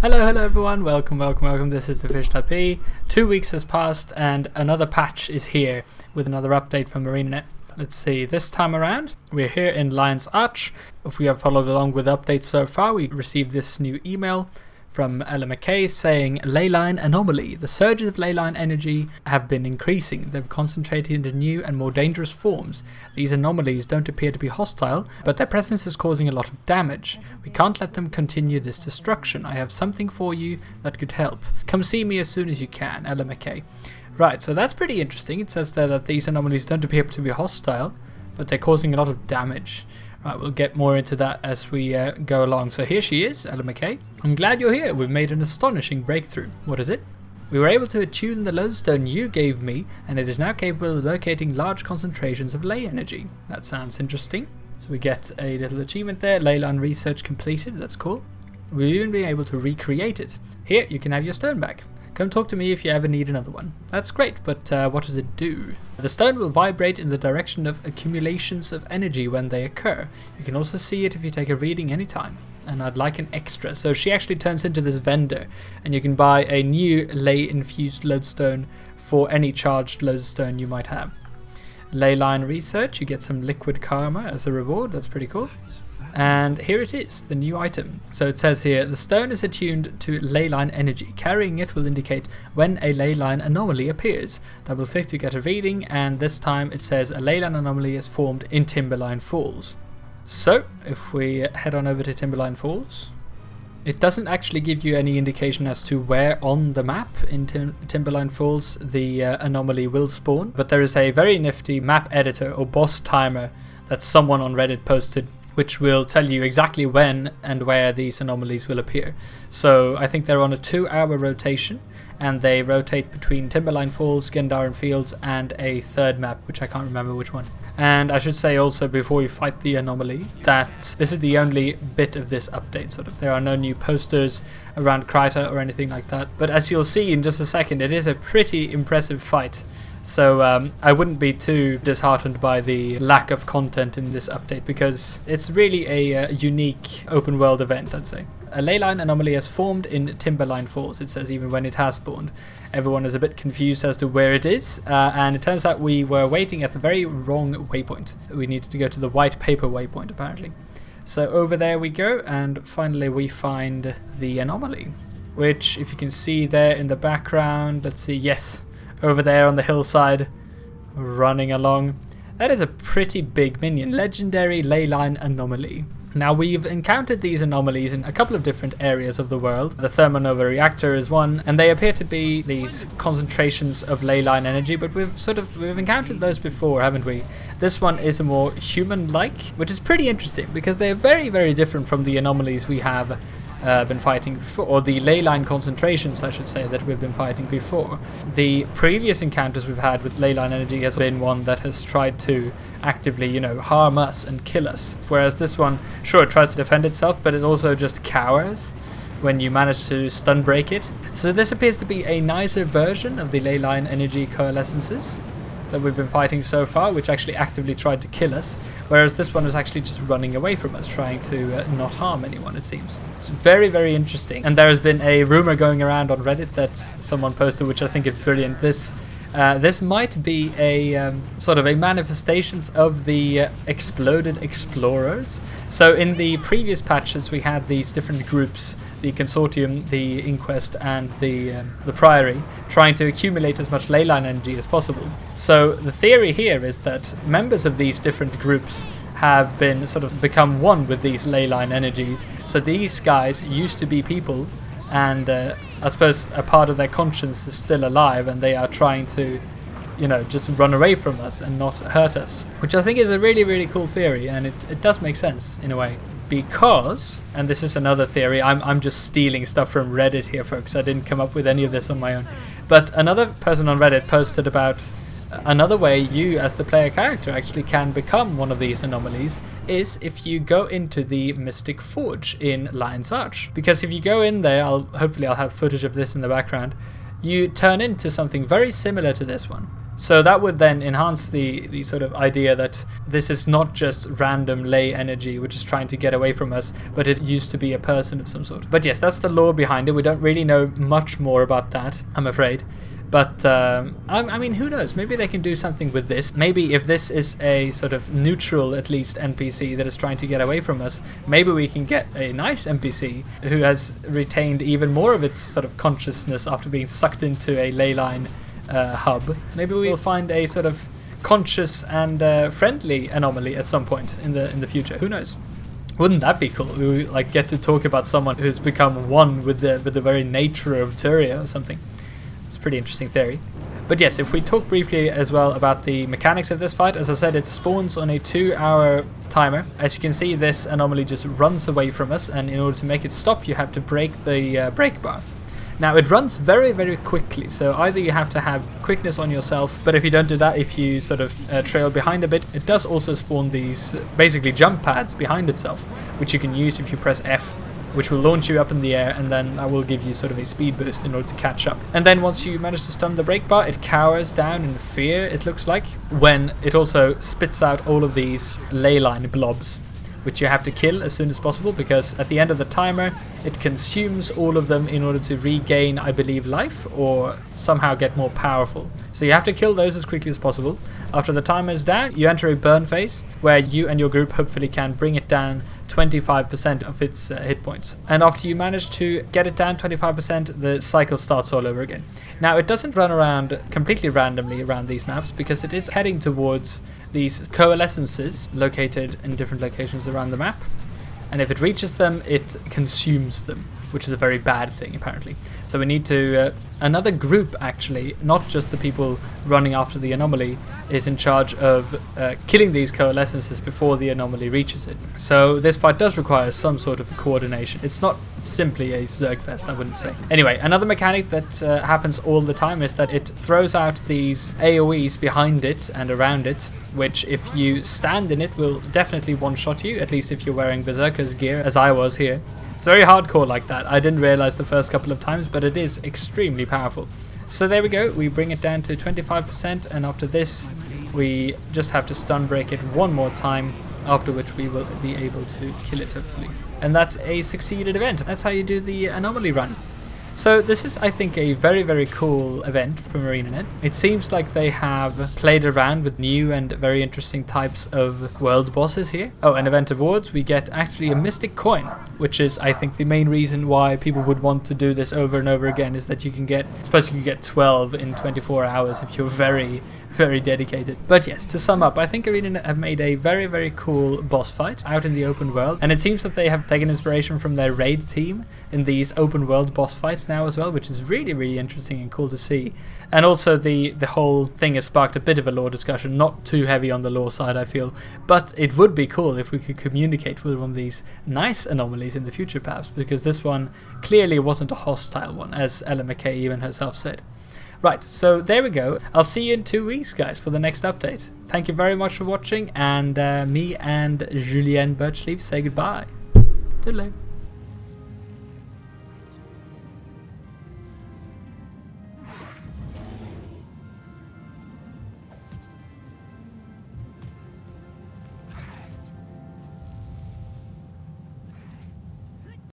Hello everyone, welcome, this is the Slappee. 2 weeks has passed and another patch is here with another update from MarineNet. Let's see, this time around, we're here in Lion's Arch. If we have followed along with updates so far, we received this new email from LMK saying, Ley-Line Anomaly. The surges of Ley-Line energy have been increasing. They've concentrated into new and more dangerous forms. These anomalies don't appear to be hostile, but their presence is causing a lot of damage. We can't let them continue this destruction. I have something for you that could help. Come see me as soon as you can, LMK. Right, so that's pretty interesting. It says there that these anomalies don't appear to be hostile, but they're causing a lot of damage. Right, we'll get more into that as we go along. So here she is, LMK. I'm glad you're here. We've made an astonishing breakthrough. What is it? We were able to attune the lodestone you gave me, and it is now capable of locating large concentrations of ley energy. That sounds interesting. So we get a little achievement there. Ley-Line research completed. That's cool. We've even been able to recreate it. Here, you can have your stone back. Come talk to me if you ever need another one. That's great, but what does it do? The stone will vibrate in the direction of accumulations of energy when they occur. You can also see it if you take a reading anytime. And I'd like an extra. So she actually turns into this vendor, and you can buy a new ley-infused lodestone for any charged lodestone you might have. Ley-Line research, you get some liquid karma as a reward. That's pretty cool. And here it is, the new item. So it says here, the stone is attuned to Ley-Line energy. Carrying it will indicate when a Ley-Line anomaly appears. Double click to get a reading, and this time it says a Ley-Line anomaly is formed in Timberline Falls. So if we head on over to Timberline Falls, it doesn't actually give you any indication as to where on the map in Timberline Falls the anomaly will spawn, but there is a very nifty map editor or boss timer that someone on Reddit posted, which will tell you exactly when and where these anomalies will appear. So I think they're on a 2-hour rotation, and they rotate between Timberline Falls, Gendarin Fields, and a third map, which I can't remember which one. And I should say also, before we fight the anomaly, that this is the only bit of this update. Sort of, there are no new posters around Kryta or anything like that. But as you'll see in just a second, it is a pretty impressive fight. So I wouldn't be too disheartened by the lack of content in this update, because it's really a unique open world event, I'd say. A Ley-Line anomaly has formed in Timberline Falls, it says, even when it has spawned. Everyone is a bit confused as to where it is, and it turns out we were waiting at the very wrong waypoint. We needed to go to the white paper waypoint, apparently. So over there we go, and finally we find the anomaly, which, if you can see there in the background, let's see, yes, over there on the hillside, running along. That is a pretty big minion. Legendary Ley-Line Anomaly. Now, we've encountered these anomalies in a couple of different areas of the world. The Thermonova reactor is one, and they appear to be these concentrations of Ley-Line energy, but we've encountered those before, haven't we? This one is a more human-like, which is pretty interesting, because they're very, very different from the anomalies we have been fighting before, or the Ley-Line concentrations, I should say, that we've been fighting before. The previous encounters we've had with Ley-Line energy has been one that has tried to actively, harm us and kill us, whereas this one, sure, it tries to defend itself, but it also just cowers when you manage to stun break it. So this appears to be a nicer version of the Ley-Line energy coalescences that we've been fighting so far, which actually actively tried to kill us, whereas this one is actually just running away from us, trying to not harm anyone, it seems. It's very, very interesting. And there has been a rumor going around on Reddit that someone posted, which I think is brilliant. This might be a sort of a manifestations of the exploded explorers. So in the previous patches we had these different groups, the Consortium, the Inquest, and the Priory, trying to accumulate as much Ley-Line energy as possible. So the theory here is that members of these different groups have been sort of become one with these Ley-Line energies. So these guys used to be people, and I suppose a part of their conscience is still alive, and they are trying to, just run away from us and not hurt us. Which I think is a really, really cool theory, and it does make sense in a way. Because, and this is another theory, I'm just stealing stuff from Reddit here, folks. I didn't come up with any of this on my own. But another person on Reddit posted about another way you, as the player character, actually can become one of these anomalies is if you go into the Mystic Forge in Lion's Arch. Because if you go in there, hopefully I'll have footage of this in the background, you turn into something very similar to this one. So that would then enhance the sort of idea that this is not just random ley energy which is trying to get away from us, but it used to be a person of some sort. But yes, that's the lore behind it. We don't really know much more about that, I'm afraid. But I mean, who knows? Maybe they can do something with this. Maybe if this is a sort of neutral, at least, NPC that is trying to get away from us, maybe we can get a nice NPC who has retained even more of its sort of consciousness after being sucked into a Ley-Line hub. Maybe we'll find a sort of conscious and friendly Anomaly at some point in the future. Who knows? Wouldn't that be cool? We like get to talk about someone who's become one with the very nature of Turia or something. It's a pretty interesting theory. But yes, if we talk briefly as well about the mechanics of this fight, as I said, it spawns on a 2-hour timer. As you can see, this Anomaly just runs away from us, and in order to make it stop, you have to break the brake bar. Now, it runs very, very quickly, so either you have to have quickness on yourself, but if you don't do that, if you sort of trail behind a bit, it does also spawn these basically jump pads behind itself, which you can use if you press F, which will launch you up in the air, and then that will give you sort of a speed boost in order to catch up. And then once you manage to stun the brake bar, it cowers down in fear, it looks like, when it also spits out all of these Ley-Line blobs, which you have to kill as soon as possible, because at the end of the timer, it consumes all of them in order to regain, I believe, life, or somehow get more powerful. So you have to kill those as quickly as possible. After the timer is down, you enter a burn phase, where you and your group hopefully can bring it down 25% of its hit points. And after you manage to get it down 25%, the cycle starts all over again. Now, it doesn't run around completely randomly around these maps, because it is heading towards these coalescences located in different locations around the map. And if it reaches them, it consumes them, which is a very bad thing, apparently. So we need to... another group, actually, not just the people running after the Anomaly, is in charge of killing these coalescences before the Anomaly reaches it. So this fight does require some sort of coordination. It's not simply a Zergfest, I wouldn't say. Anyway, another mechanic that happens all the time is that it throws out these AoEs behind it and around it, which if you stand in it will definitely one-shot you, at least if you're wearing Berserker's gear, as I was here. It's very hardcore like that. I didn't realize the first couple of times, but it is extremely powerful. So there we go, we bring it down to 25%, and after this we just have to stun break it one more time, after which we will be able to kill it hopefully. And that's a succeeded event. That's how you do the Anomaly run. So this is, I think, a very, very cool event for MarinaNet. It seems like they have played around with new and very interesting types of world bosses here. Oh, and event awards, we get actually a mystic coin, which is, I think, the main reason why people would want to do this over and over again, is that you can get, I suppose you can get 12 in 24 hours if you're very, very dedicated. But yes, to sum up, I think MarinaNet have made a very, very cool boss fight out in the open world, and it seems that they have taken inspiration from their raid team in these open world boss fights now as well, which is really, really interesting and cool to see. And also the whole thing has sparked a bit of a lore discussion, not too heavy on the lore side, I feel, but it would be cool if we could communicate with one of these nice anomalies in the future perhaps, because this one clearly wasn't a hostile one, as Ella McKay even herself said. Right, so there we go. I'll see you in 2 weeks, guys, for the next update. Thank you very much for watching, and me and Julien Birchleaf say goodbye. Toodaloo.